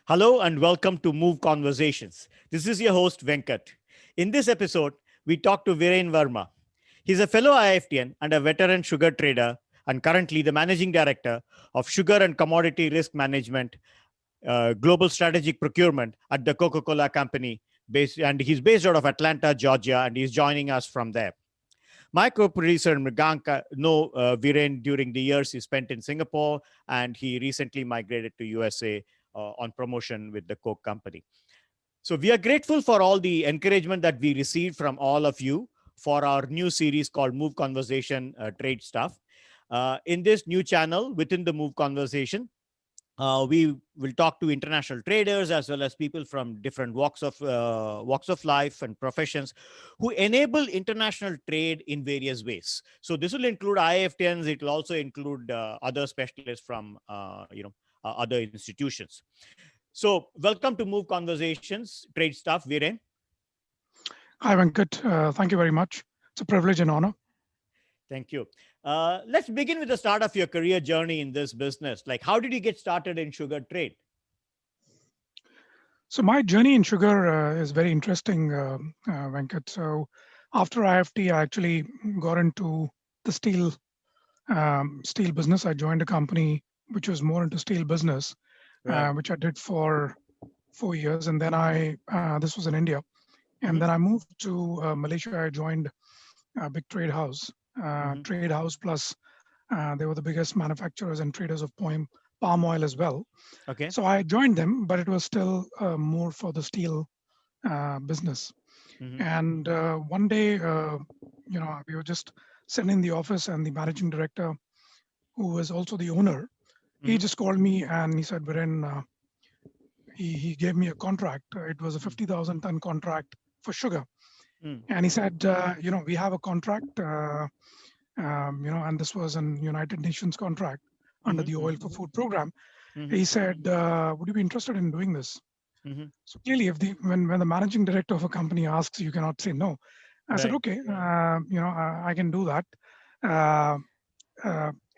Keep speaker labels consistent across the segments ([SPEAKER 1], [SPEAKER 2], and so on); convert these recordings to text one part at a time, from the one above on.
[SPEAKER 1] Hello and welcome to MoVeConversations. This is your host, Venkat. In this episode, we talk to Viren Verma. He's a fellow IIFTian and a veteran sugar trader and currently the managing director of Sugar and Commodity Risk Management, Global Strategic Procurement at the Coca-Cola Company. And he's based out of Atlanta, Georgia, and he's joining us from there. My co-producer Mriganka know Viren during the years he spent in Singapore, and he recently migrated to USA on promotion with the Coke company. So we are grateful for all the encouragement that we received from all of you for our new series called Move Conversation Trade Stuff. In this new channel within the Move Conversation, we will talk to international traders as well as people from different walks of life and professions who enable international trade in various ways. So this will include IIFTians. It will also include other specialists from other institutions. So welcome to Move Conversations Trade Stuff, Viren.
[SPEAKER 2] Hi, Venkat. Thank you very much. It's a privilege and honor.
[SPEAKER 1] Thank you. Let's begin with the start of your career journey in this business. Like, how did you get started in sugar trade?
[SPEAKER 2] So my journey in sugar is very interesting, Venkat. So after IIFT, I actually got into the steel business. I joined a company which was more into steel business,
[SPEAKER 1] Right.
[SPEAKER 2] which I did for 4 years, and then this was in India, and then I moved to Malaysia. I joined a big trade house, Trade House Plus. They were the biggest manufacturers and traders of palm oil as well.
[SPEAKER 1] Okay.
[SPEAKER 2] So I joined them, but it was still more for the steel business. And one day, we were just sitting in the office, and the managing director, who was also the owner, he just called me and he said, Viren, he gave me a contract. It was a 50,000 ton contract for sugar. And he said, we have a contract, and this was an United Nations contract under the Oil for Food program. He said, would you be interested in doing this? So clearly, when the managing director of a company asks, you cannot say no. I said, okay, I can do that.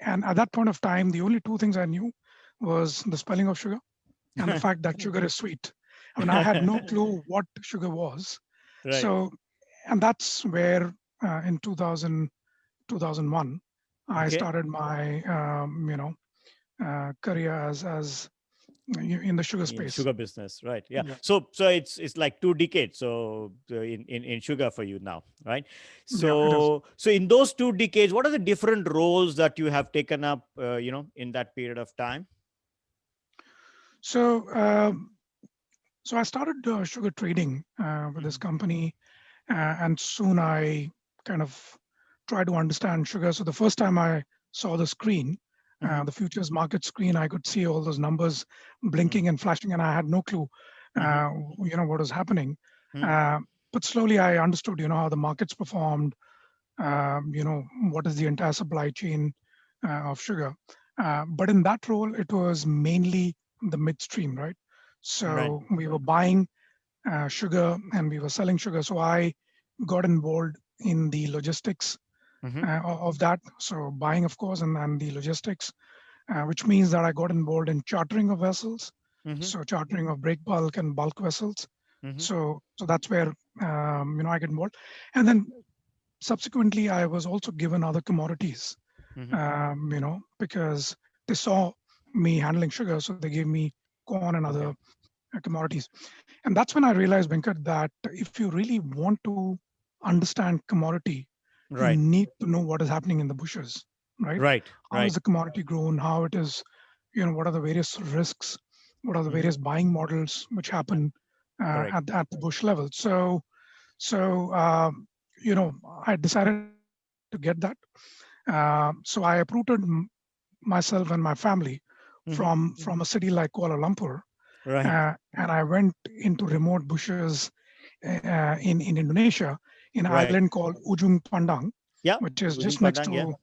[SPEAKER 2] And at that point of time, the only two things I knew was the spelling of sugar and the fact that sugar is sweet. I mean, I had no clue what sugar was.
[SPEAKER 1] Right.
[SPEAKER 2] So, and that's where in 2001, I started my, career as in the sugar space.
[SPEAKER 1] Sugar business, right? Yeah. So it's like 2 decades. So in sugar for you now, right? So in those 2 decades, what are the different roles that you have taken up, in that period of time?
[SPEAKER 2] So I started sugar trading with this company, and soon I kind of tried to understand sugar. So the first time I saw the screen, the futures market screen, I could see all those numbers blinking and flashing, and I had no clue, what was happening. But slowly I understood, how the markets performed, what is the entire supply chain of sugar. But in that role, it was mainly the midstream, right? So we were buying sugar and we were selling sugar. So I got involved in the logistics of that. So buying, of course, and the logistics, which means that I got involved in chartering of vessels. So chartering of break bulk and bulk vessels. So that's where, I get involved. And then subsequently, I was also given other commodities, because they saw me handling sugar. So they gave me corn and other commodities. And that's when I realized, Venkat, that if you really want to understand commodity, you need to know what is happening in the bushes, right? How is the commodity grown? How it is, what are the various risks? What are the various buying models which happen at the bush level? So I decided to get that. So I uprooted myself and my family from a city like Kuala Lumpur. And I went into remote bushes in Indonesia, in an island called Ujung Pandang, which is just next to,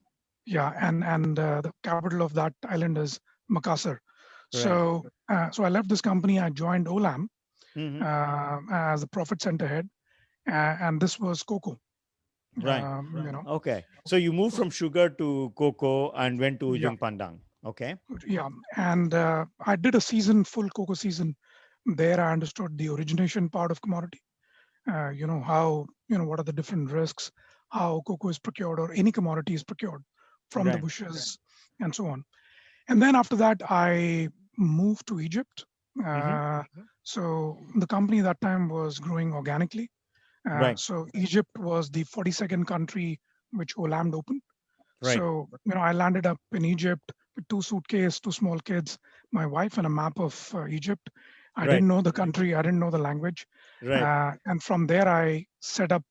[SPEAKER 2] and the capital of that island is Makassar. So I left this company. I joined Olam as the profit center head, and this was cocoa.
[SPEAKER 1] Okay. So you moved from sugar to cocoa and went to Ujung Pandang. Okay.
[SPEAKER 2] Yeah, and I did a full cocoa season There I understood the origination part of commodity. How, what are the different risks, how cocoa is procured or any commodity is procured from the
[SPEAKER 1] Right.
[SPEAKER 2] bushes and so on. And then after that, I moved to Egypt.
[SPEAKER 1] Mm-hmm.
[SPEAKER 2] So the company that time was growing organically.
[SPEAKER 1] Right.
[SPEAKER 2] So Egypt was the 42nd country which OLAM'd open.
[SPEAKER 1] Right.
[SPEAKER 2] So, I landed up in Egypt with two suitcases, two small kids, my wife, and a map of Egypt. I
[SPEAKER 1] Right.
[SPEAKER 2] didn't know the country, I didn't know the language.
[SPEAKER 1] Right.
[SPEAKER 2] And from there, I set up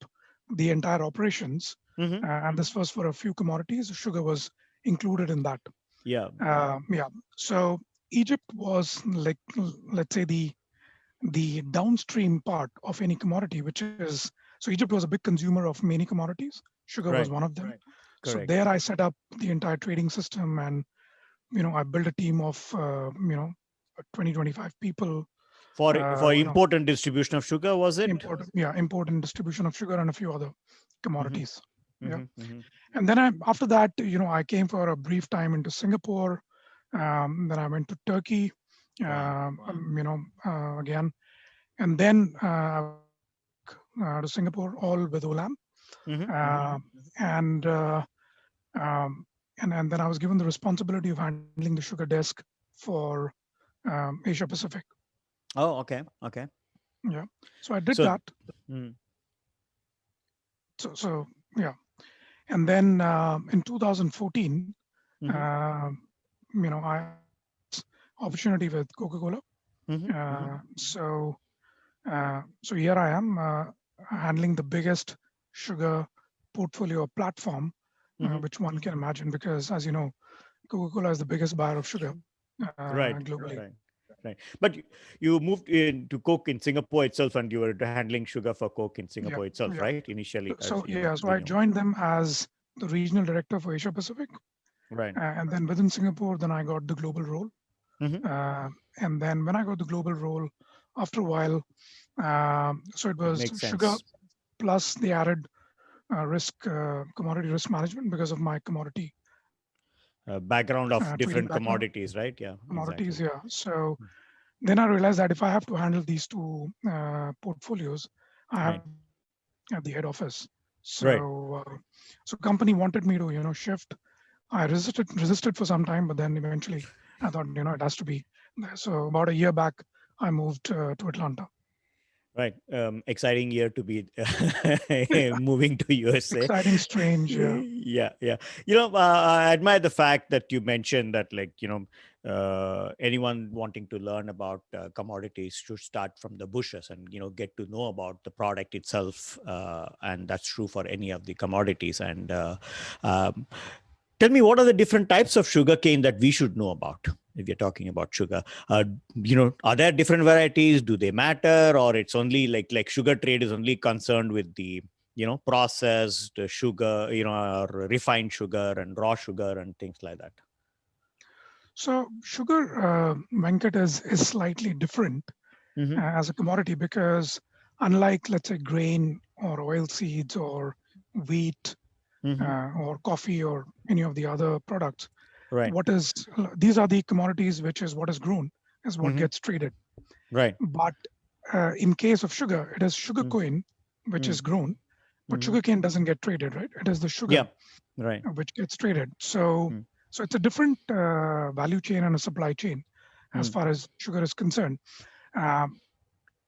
[SPEAKER 2] the entire operations.
[SPEAKER 1] Mm-hmm.
[SPEAKER 2] And this was for a few commodities. Sugar was included in that.
[SPEAKER 1] Yeah.
[SPEAKER 2] Yeah. So Egypt was like, let's say, the downstream part of any commodity, which is, so Egypt was a big consumer of many commodities. Sugar was
[SPEAKER 1] Right.
[SPEAKER 2] one of them. Right. So
[SPEAKER 1] Correct.
[SPEAKER 2] there I set up the entire trading system, and I built a team of 20 25 people.
[SPEAKER 1] For import and distribution of sugar, was it?
[SPEAKER 2] Import and distribution of sugar and a few other
[SPEAKER 1] Mm-hmm.
[SPEAKER 2] commodities. Yeah.
[SPEAKER 1] Mm-hmm. Mm-hmm.
[SPEAKER 2] And then after that, I came for a brief time into Singapore. Then I went to Turkey,
[SPEAKER 1] Wow.
[SPEAKER 2] again. And then I went to Singapore, all with Olam.
[SPEAKER 1] Mm-hmm.
[SPEAKER 2] And and then I was given the responsibility of handling the sugar desk for Asia Pacific.
[SPEAKER 1] Oh, okay. Okay.
[SPEAKER 2] Yeah, so I did
[SPEAKER 1] So,
[SPEAKER 2] that.
[SPEAKER 1] mm,
[SPEAKER 2] So yeah, and then in 2014,
[SPEAKER 1] mm-hmm.
[SPEAKER 2] uh, I opportunity with Coca-Cola.
[SPEAKER 1] Mm-hmm.
[SPEAKER 2] So here I am handling the biggest sugar portfolio platform,
[SPEAKER 1] Mm-hmm.
[SPEAKER 2] which one can imagine, because as you know, Coca-Cola is the biggest buyer of sugar
[SPEAKER 1] Right.
[SPEAKER 2] globally.
[SPEAKER 1] Right. Right. But you moved into Coke in Singapore itself, and you were handling sugar for Coke in
[SPEAKER 2] Yeah,
[SPEAKER 1] Singapore itself,
[SPEAKER 2] yeah.
[SPEAKER 1] right? Initially, as
[SPEAKER 2] So I joined them as the regional director for Asia Pacific,
[SPEAKER 1] Right.
[SPEAKER 2] and then within Singapore, then I got the global role.
[SPEAKER 1] Mm-hmm.
[SPEAKER 2] And then when I got the global role, after a while, so it
[SPEAKER 1] It
[SPEAKER 2] was
[SPEAKER 1] makes
[SPEAKER 2] sugar
[SPEAKER 1] sense.
[SPEAKER 2] plus the added commodity risk management because of my commodity
[SPEAKER 1] Background of
[SPEAKER 2] trading
[SPEAKER 1] different
[SPEAKER 2] background,
[SPEAKER 1] commodities, right? Yeah,
[SPEAKER 2] commodities.
[SPEAKER 1] exactly.
[SPEAKER 2] Yeah. So then I realized that if I have to handle these two portfolios, I have
[SPEAKER 1] Right.
[SPEAKER 2] at the head office.
[SPEAKER 1] Right.
[SPEAKER 2] So company wanted me to shift. I resisted for some time, but then eventually I thought it has to be there. So about a year back, I moved to Atlanta.
[SPEAKER 1] Right. Exciting year to be moving to USA.
[SPEAKER 2] Exciting, strange. Yeah.
[SPEAKER 1] Yeah. Yeah. I admire the fact that you mentioned that, like, anyone wanting to learn about commodities should start from the bushes and, get to know about the product itself. And that's true for any of the commodities. And um, tell me, what are the different types of sugarcane that we should know about if you're talking about sugar? Are there different varieties? Do they matter, or it's only like sugar trade is only concerned with the processed sugar, or refined sugar and raw sugar and things like that?
[SPEAKER 2] So sugar, Venkat, is slightly different
[SPEAKER 1] Mm-hmm.
[SPEAKER 2] as a commodity because unlike, let's say, grain or oil seeds or wheat
[SPEAKER 1] Mm-hmm.
[SPEAKER 2] or coffee or any of the other products,
[SPEAKER 1] Right.
[SPEAKER 2] these are the commodities which is what is grown is what
[SPEAKER 1] Mm-hmm.
[SPEAKER 2] gets traded.
[SPEAKER 1] Right.
[SPEAKER 2] But in case of sugar, it is sugar cane which
[SPEAKER 1] Mm-hmm.
[SPEAKER 2] is grown, but
[SPEAKER 1] Mm-hmm.
[SPEAKER 2] sugarcane doesn't get traded, right? It is the
[SPEAKER 1] Yeah.
[SPEAKER 2] sugar
[SPEAKER 1] Right.
[SPEAKER 2] which gets traded. So it's a different value chain and a supply chain as
[SPEAKER 1] Mm.
[SPEAKER 2] far as sugar is concerned. Um,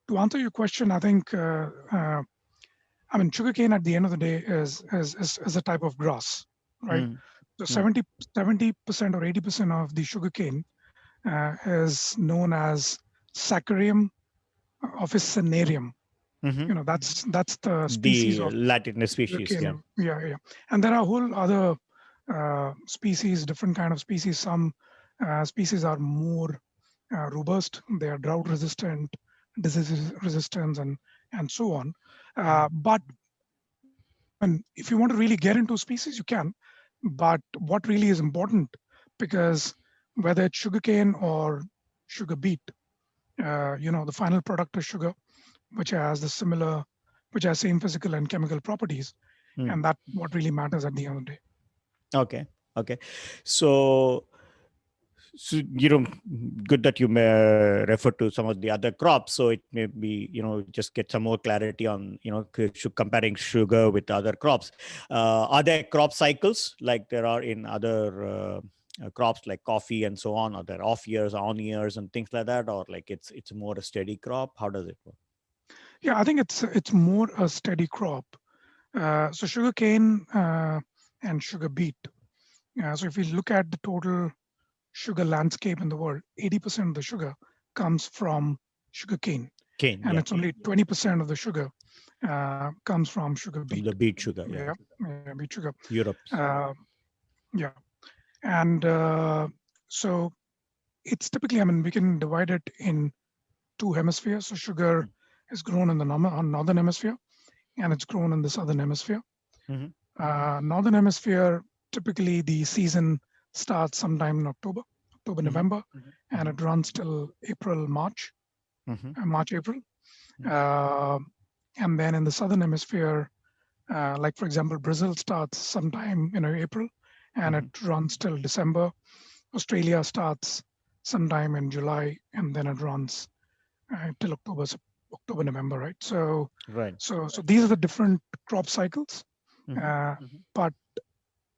[SPEAKER 2] to answer your question, I think I mean sugarcane at the end of the day is a type of grass, right?
[SPEAKER 1] Mm.
[SPEAKER 2] So
[SPEAKER 1] Mm.
[SPEAKER 2] 70% or 80% of the sugarcane is known as Saccharium officinarium.
[SPEAKER 1] Mm-hmm.
[SPEAKER 2] That's the species
[SPEAKER 1] The
[SPEAKER 2] of
[SPEAKER 1] Latin species. Yeah.
[SPEAKER 2] sugarcane. Yeah. And there are whole other species, different kind of species. Some species are more robust. They are drought resistant, disease resistant, and so on. But and if you want to really get into species, you can. But what really is important, because whether it's sugarcane or sugar beet, the final product is sugar, which has same physical and chemical properties,
[SPEAKER 1] Mm.
[SPEAKER 2] and that what really matters at the end of the day.
[SPEAKER 1] Okay. Okay. So So, good that you may refer to some of the other crops. So it may be, just get some more clarity on, comparing sugar with other crops. Are there crop cycles like there are in other crops like coffee and so on? Are there off years, on years, and things like that? Or like it's more a steady crop? How does it work?
[SPEAKER 2] Yeah, I think it's more a steady crop. So sugarcane and sugar beet. So if we look at the total sugar landscape in the world, 80% of the sugar comes from sugarcane,
[SPEAKER 1] Cane,
[SPEAKER 2] and
[SPEAKER 1] yeah.
[SPEAKER 2] it's only 20% of the sugar comes from sugar
[SPEAKER 1] From
[SPEAKER 2] beet.
[SPEAKER 1] the beet sugar, yeah.
[SPEAKER 2] Yeah, beet sugar.
[SPEAKER 1] Europe.
[SPEAKER 2] Yeah, and so it's typically, I mean, we can divide it in two hemispheres. So sugar is grown in the northern hemisphere, and it's grown in the southern hemisphere. Northern hemisphere, typically the season starts sometime in October, November, and it runs till April, March, April. And then in the southern hemisphere, like for example, Brazil starts sometime in April, and it runs till December. Australia starts sometime in July, and then it runs till October, November, right? So these are the different crop cycles. But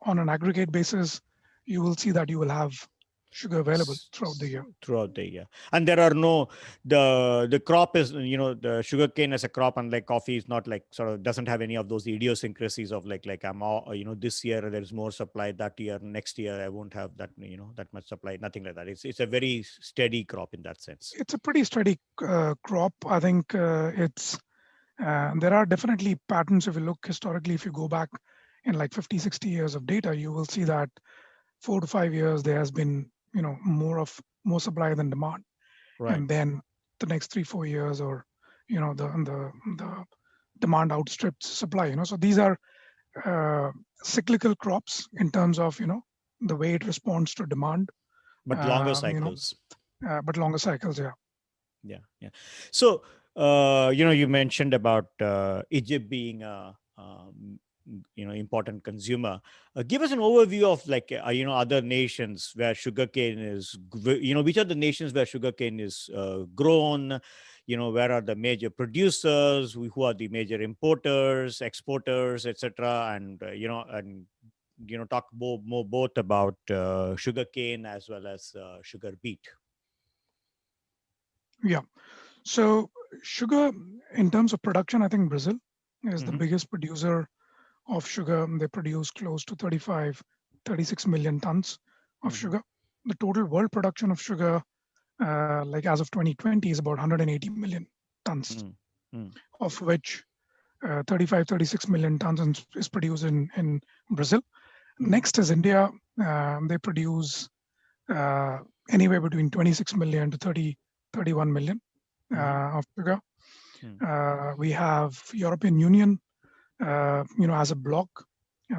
[SPEAKER 2] on an aggregate basis, you will see that you will have sugar available throughout the year.
[SPEAKER 1] And there are the crop is, the sugarcane as a crop, unlike coffee, is not like sort of doesn't have any of those idiosyncrasies of like I'm all, this year there's more supply, that year, next year I won't have that, that much supply, nothing like that. It's a very steady crop in that sense.
[SPEAKER 2] It's a pretty steady crop. I think there are definitely patterns. If you look historically, if you go back in like 50, 60 years of data, you will see that 4 to 5 years there has been more supply than demand, and then the next 3, 4 years, or the demand outstrips supply. So these are cyclical crops in terms of the way it responds to demand,
[SPEAKER 1] but longer cycles.
[SPEAKER 2] But longer cycles,
[SPEAKER 1] yeah. So you mentioned about Egypt being a important consumer. Give us an overview of like other nations where sugarcane is, which are the nations where sugarcane is grown, where are the major producers, who are the major importers, exporters, etc., and talk more both about sugarcane as well as sugar beet.
[SPEAKER 2] Yeah. So sugar, in terms of production, I think Brazil is the biggest producer of sugar. They produce close to 36 million tons of sugar. The total world production of sugar, like as of 2020, is about 180 million tons, of which 36 million tons is produced in Brazil. Next is India. They produce anywhere between 26 million to 31 million of sugar. We have European Union, as a bloc.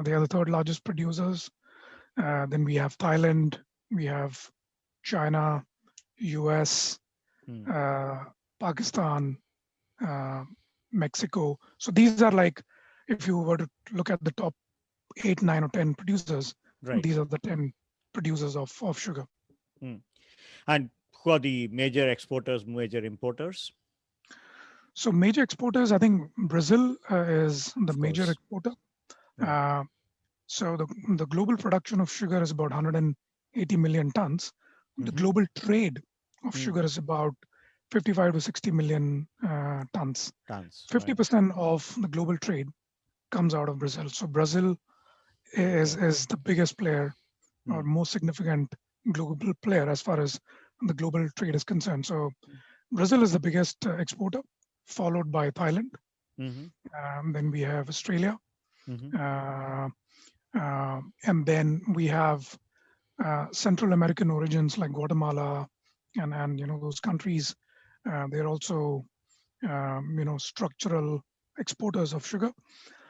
[SPEAKER 2] They are the third largest producers. Then we have Thailand, we have China, US, Pakistan, Mexico. So these are like, if you were to look at the top 8, 9, or 10 producers, these are the 10 producers of sugar.
[SPEAKER 1] And who are the major exporters, major importers?
[SPEAKER 2] So major exporters, I think Brazil is the major exporter. So the global production of sugar is about 180 million tons. The global trade of sugar is about 55 to 60 million tons. 50% of the global trade comes out of Brazil. So Brazil is the biggest player, or most significant global player as far as the global trade is concerned. So Brazil is the biggest exporter, followed by Thailand. Then we have Australia. And then we have Central American origins like Guatemala and those countries. They're also structural exporters of sugar.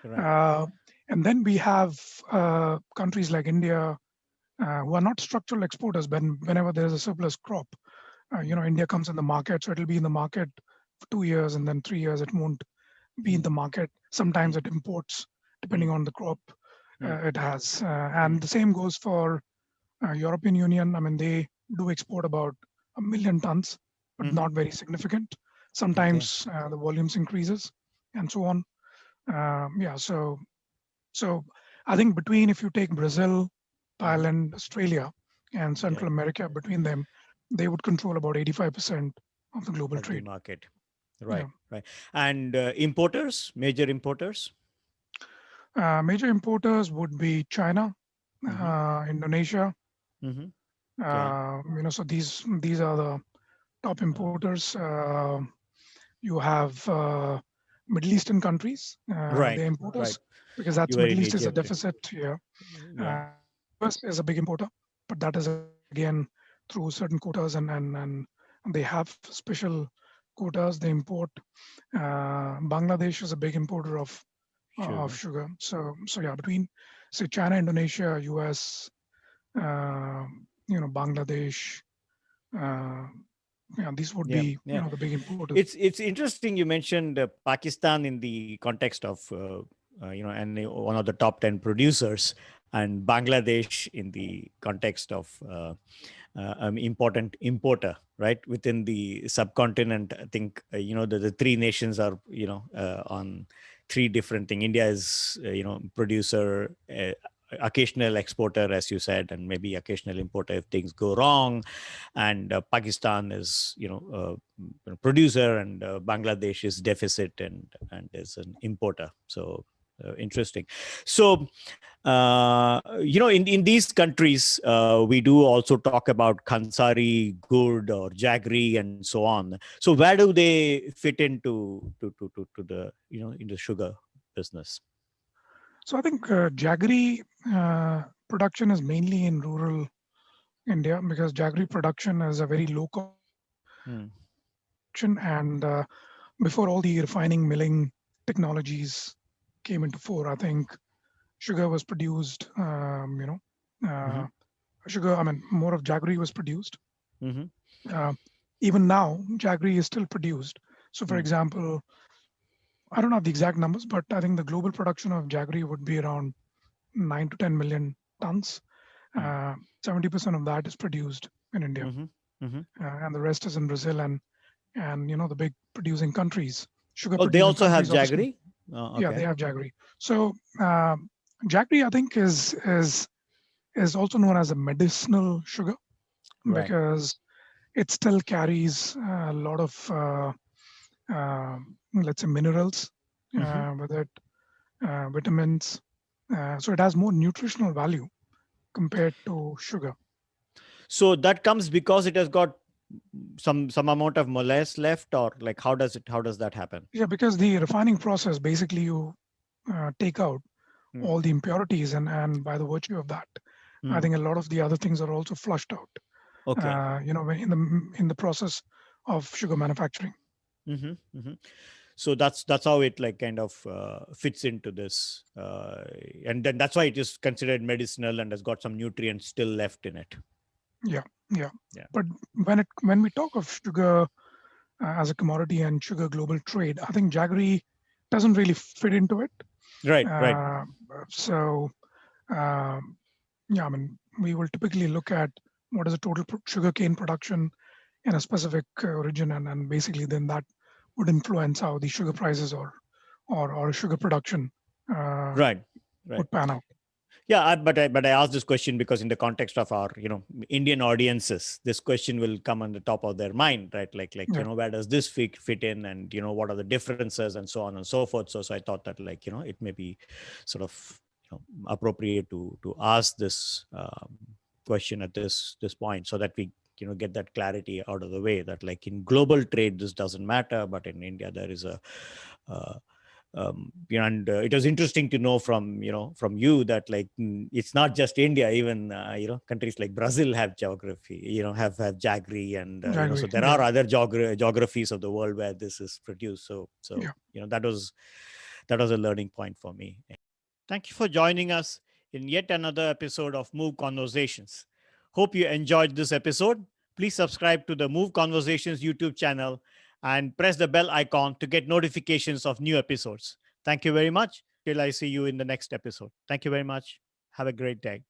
[SPEAKER 2] And then we have countries like India who are not structural exporters, but whenever there's a surplus crop, India comes in the market. So it'll be in the market for 2 years, and then 3 years it won't be in the market. Sometimes it imports, depending on the crop it has. And the same goes for European Union. I mean, they do export about 1 million tons, but
[SPEAKER 1] Mhm.
[SPEAKER 2] not very significant.
[SPEAKER 1] Okay.
[SPEAKER 2] Sometimes the volumes increases and so on. Yeah, so I think between, if you take Brazil,
[SPEAKER 1] Mhm.
[SPEAKER 2] Thailand, Australia, and
[SPEAKER 1] Yeah.
[SPEAKER 2] Central America, between them, they would control about 85% of the global
[SPEAKER 1] Of the
[SPEAKER 2] trade.
[SPEAKER 1] market.
[SPEAKER 2] Yeah.
[SPEAKER 1] Right. Right. And importers, major importers.
[SPEAKER 2] Major importers would be China,
[SPEAKER 1] Mhm.
[SPEAKER 2] Indonesia.
[SPEAKER 1] Mhm. Yeah.
[SPEAKER 2] So these are the top
[SPEAKER 1] Uh,
[SPEAKER 2] importers. You have Middle Eastern countries,
[SPEAKER 1] right.
[SPEAKER 2] they import
[SPEAKER 1] Right.
[SPEAKER 2] us because
[SPEAKER 1] You
[SPEAKER 2] that's
[SPEAKER 1] were in
[SPEAKER 2] Middle East is a
[SPEAKER 1] Egypt.
[SPEAKER 2] deficit here.
[SPEAKER 1] Yeah.
[SPEAKER 2] US is a big importer, but that is again through certain quotas, and they have special quotas. They import. Bangladesh is a big importer of
[SPEAKER 1] Sugar.
[SPEAKER 2] sugar. So yeah, between say China, Indonesia, US, uh, Bangladesh, uh, yeah, these would
[SPEAKER 1] Yeah.
[SPEAKER 2] be
[SPEAKER 1] Yeah.
[SPEAKER 2] the big importers.
[SPEAKER 1] It's interesting you mentioned Pakistan in the context of and one of the top 10 producers, and Bangladesh in the context of important importer, right, within the subcontinent. I think the three nations are on three different things. India is producer, occasional exporter, as you said, and maybe occasional importer if things go wrong. And Pakistan is producer, and Bangladesh is deficit and is an importer. So interesting. So in these countries, we do also talk about Kansari, Good, or Jaggery, and so on. So where do they fit into the in the sugar business?
[SPEAKER 2] So I think Jaggery production is mainly in rural India because Jaggery production is a very low cost
[SPEAKER 1] Hmm.
[SPEAKER 2] production, and before all the refining milling technologies came into fore, I think sugar was produced.
[SPEAKER 1] Mm-hmm.
[SPEAKER 2] Sugar. I mean, more of Jaggery was produced.
[SPEAKER 1] Mm-hmm.
[SPEAKER 2] Uh, Even now, Jaggery is still produced. So, for
[SPEAKER 1] Mm.
[SPEAKER 2] example, I don't have the exact numbers, but I think the global production of Jaggery would be around 9 to 10 million tons.
[SPEAKER 1] Mm.
[SPEAKER 2] 70% of that is produced in India,
[SPEAKER 1] Mm-hmm. Mm-hmm.
[SPEAKER 2] and the rest is in Brazil and the big producing countries, sugar
[SPEAKER 1] Oh, they
[SPEAKER 2] producing
[SPEAKER 1] also have
[SPEAKER 2] countries. Obviously,
[SPEAKER 1] Jaggery. Oh,
[SPEAKER 2] yeah, they
[SPEAKER 1] okay.
[SPEAKER 2] have Jaggery. So Jaggery, I think, is also known as a medicinal sugar
[SPEAKER 1] Right.
[SPEAKER 2] because it still carries a lot of let's say minerals
[SPEAKER 1] Mm-hmm.
[SPEAKER 2] with it, vitamins. So it has more nutritional value compared to sugar.
[SPEAKER 1] So that comes because it has got some amount of molasses left, or like how does that happen?
[SPEAKER 2] Yeah, because the refining process, basically you take out
[SPEAKER 1] Mm.
[SPEAKER 2] all the impurities, and by the virtue of that, I
[SPEAKER 1] Mm.
[SPEAKER 2] think a lot of the other things are also flushed out.
[SPEAKER 1] Okay.
[SPEAKER 2] In the process of sugar manufacturing.
[SPEAKER 1] Mm-hmm. Mm-hmm. So that's how it like kind of fits into this, and then that's why it is considered medicinal and has got some nutrients still left in it.
[SPEAKER 2] Yeah, yeah.
[SPEAKER 1] Yeah.
[SPEAKER 2] But when we talk of sugar as a commodity and sugar global trade, I think Jaggery doesn't really fit into it.
[SPEAKER 1] Right. Right.
[SPEAKER 2] Uh, so um, yeah, I mean, we will typically look at what is the total sugarcane production in a specific region, and basically then that would influence how the sugar prices or sugar production uh,
[SPEAKER 1] Right. Right.
[SPEAKER 2] would pan out.
[SPEAKER 1] Yeah, but I asked this question because in the context of our Indian audiences, this question will come on the top of their mind, right? Like
[SPEAKER 2] Yeah,
[SPEAKER 1] where does this fit in, and what are the differences, and so on and so forth. So I thought that like it may be sort of appropriate to ask this question at this point, so that we get that clarity out of the way, that like in global trade this doesn't matter, but in India there is a uh, and it was interesting to know from you that like it's not just India. Even countries like Brazil have geography, have Jaggery, and so
[SPEAKER 2] Jaggery.
[SPEAKER 1] there
[SPEAKER 2] Yeah,
[SPEAKER 1] are other geographies of the world where this is produced. So
[SPEAKER 2] yeah.
[SPEAKER 1] that was a learning point for me. Thank you for joining us in yet another episode of Move Conversations. Hope you enjoyed this episode. Please subscribe to the Move Conversations YouTube channel and press the bell icon to get notifications of new episodes. Thank you very much. Till I see you in the next episode. Thank you very much. Have a great day.